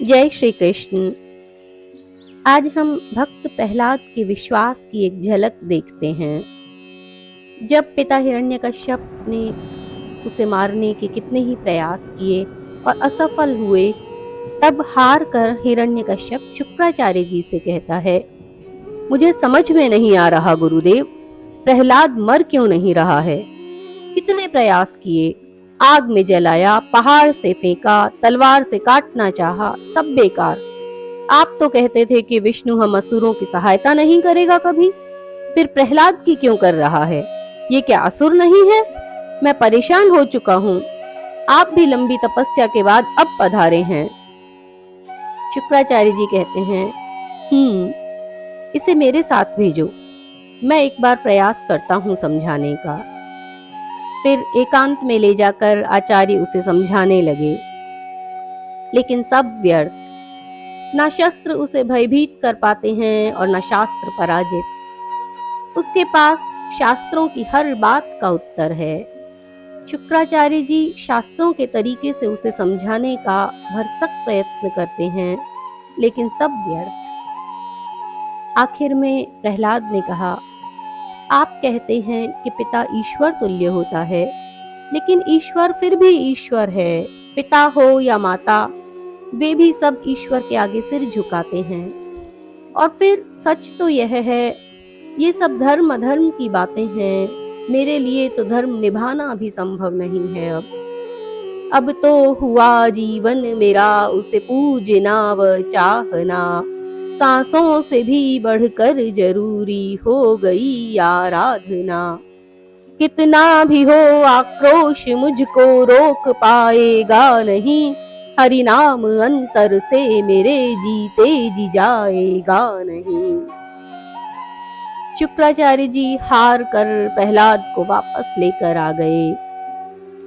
जय श्री कृष्ण। आज हम भक्त प्रहलाद के विश्वास की एक झलक देखते हैं। जब पिता हिरण्यकश्यप ने उसे मारने के कितने ही प्रयास किए और असफल हुए, तब हार कर हिरण्यकश्यप शुक्राचार्य जी से कहता है, मुझे समझ में नहीं आ रहा गुरुदेव, प्रहलाद मर क्यों नहीं रहा है। कितने प्रयास किए, आग में जलाया, पहाड़ से फेंका, तलवार से काटना चाहा, सब बेकार। आप तो कहते थे कि विष्णु हम असुरों की सहायता नहीं करेगा कभी, फिर प्रहलाद की क्यों कर रहा है। ये क्या असुर नहीं है। मैं परेशान हो चुका हूँ। आप भी लंबी तपस्या के बाद अब पधारे हैं। शुक्राचार्य जी कहते हैं, इसे मेरे साथ भेजो, मैं एक बार प्रयास करता हूँ समझाने का। फिर एकांत में ले जाकर आचार्य उसे समझाने लगे, लेकिन सब व्यर्थ। ना शस्त्र उसे भयभीत कर पाते हैं और ना शास्त्र पराजित। उसके पास शास्त्रों की हर बात का उत्तर है। शुक्राचार्य जी शास्त्रों के तरीके से उसे समझाने का भरसक प्रयत्न करते हैं, लेकिन सब व्यर्थ। आखिर में प्रहलाद ने कहा, आप कहते हैं कि पिता ईश्वर तुल्य होता है, लेकिन ईश्वर फिर भी ईश्वर है। पिता हो या माता, वे भी सब ईश्वर के आगे सिर झुकाते हैं। और फिर सच तो यह है, ये सब धर्म अधर्म की बातें हैं। मेरे लिए तो धर्म निभाना भी संभव नहीं है। अब तो हुआ जीवन मेरा उसे पूजना व चाहना, सांसों से भी बढ़कर जरूरी हो गई आराधना। कितना भी हो आक्रोश मुझको रोक पाएगा नहीं, हरि नाम अंतर से मेरे जीते जी जाएगा नहीं। शुक्राचार्य जी हार कर प्रहलाद को वापस लेकर आ गए।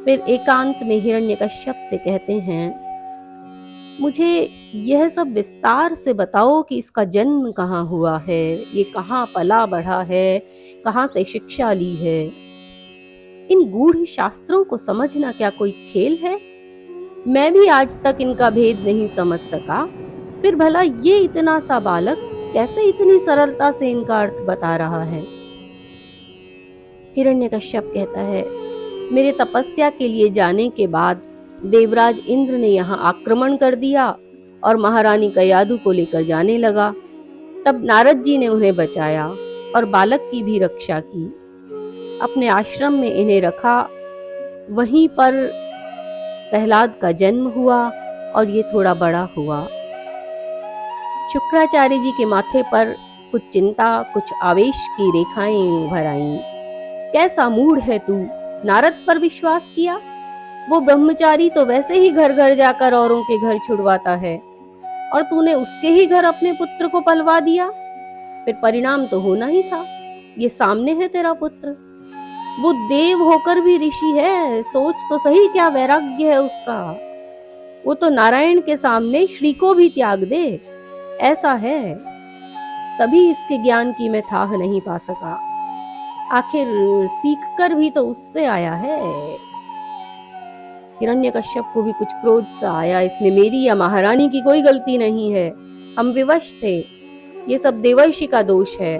फिर एकांत में हिरण्यकश्यप से कहते हैं, मुझे यह सब विस्तार से बताओ कि इसका जन्म कहाँ हुआ है, ये कहाँ पला बढ़ा है, कहाँ से शिक्षा ली है। इन गूढ़ शास्त्रों को समझना क्या कोई खेल है। मैं भी आज तक इनका भेद नहीं समझ सका, फिर भला ये इतना सा बालक कैसे इतनी सरलता से इनका अर्थ बता रहा है। हिरण्यकश्यप कहता है, मेरे तपस्या के लिए जाने के बाद देवराज इंद्र ने यहाँ आक्रमण कर दिया और महारानी कयादु को लेकर जाने लगा। तब नारद जी ने उन्हें बचाया और बालक की भी रक्षा की। अपने आश्रम में इन्हें रखा। वहीं पर प्रहलाद का जन्म हुआ और ये थोड़ा बड़ा हुआ। शुक्राचार्य जी के माथे पर कुछ चिंता, कुछ आवेश की रेखाएं उभर आईं। कैसा मूढ़ है तू, नारद पर विश्वास किया। वो ब्रह्मचारी तो वैसे ही घर घर जाकर औरों के घर छुड़वाता है, और तूने उसके ही घर अपने पुत्र को पलवा दिया। फिर परिणाम तो होना ही था। ये सामने है तेरा पुत्र, वो देव होकर भी ऋषि है। सोच तो सही क्या वैराग्य है उसका। वो तो नारायण के सामने श्री को भी त्याग दे, ऐसा है। तभी इसके ज्ञान की मैं थाह नहीं पा सका। आखिर सीख कर भी तो उससे आया है। हिरण्यकश्यप को भी कुछ क्रोध सा आया, इसमें मेरी या महारानी की कोई गलती नहीं है, हम विवश थे। ये सब देवर्षि का दोष है,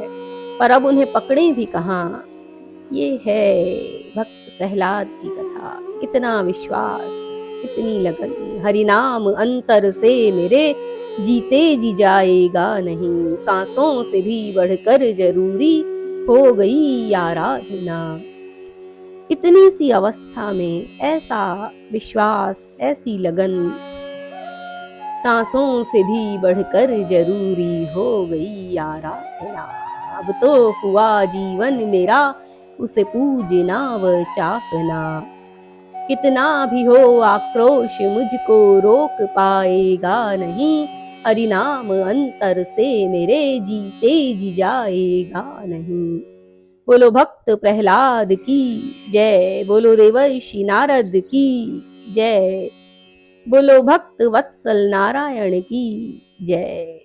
पर अब उन्हें पकड़े भी कहाँ। ये है भक्त प्रहलाद की कथा। इतना विश्वास, इतनी लगन, हरि नाम अंतर से मेरे जीते जी जाएगा नहीं, सांसों से भी बढ़कर जरूरी हो गई आराधना। इतनी सी अवस्था में ऐसा विश्वास, ऐसी लगन, सांसों से भी बढ़कर जरूरी हो गई आराधना। अब तो हुआ जीवन मेरा उसे पूजना व चाहना। कितना भी हो आक्रोश मुझको रोक पाएगा नहीं, हरि नाम अंतर से मेरे जीते जी जाएगा नहीं। बोलो भक्त प्रहलाद की जय, बोलो देवर्षि नारद की जय, बोलो भक्त वत्सल नारायण की जय।